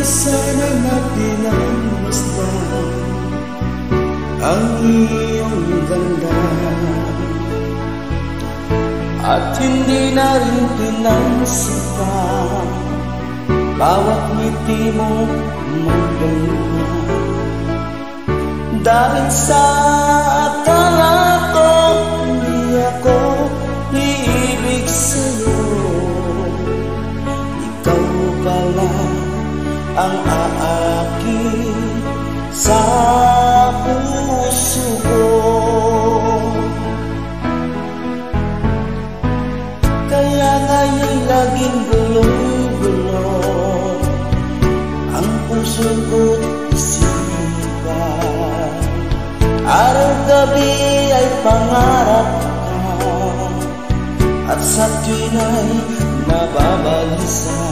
sana'y mapinagmasdan ang iyong ganda, at hindi na rin pinansipan bawat ngiti mo magdala. Dahil sa akala ko hindi ako iibig sa'yo, ikaw pala ang aakit sa puso ko. Kaya nga'y laging gulong-gulo ang puso ko't isipan. Araw-gabi ay pangarap ka, at sa tuwin ay nababalisa.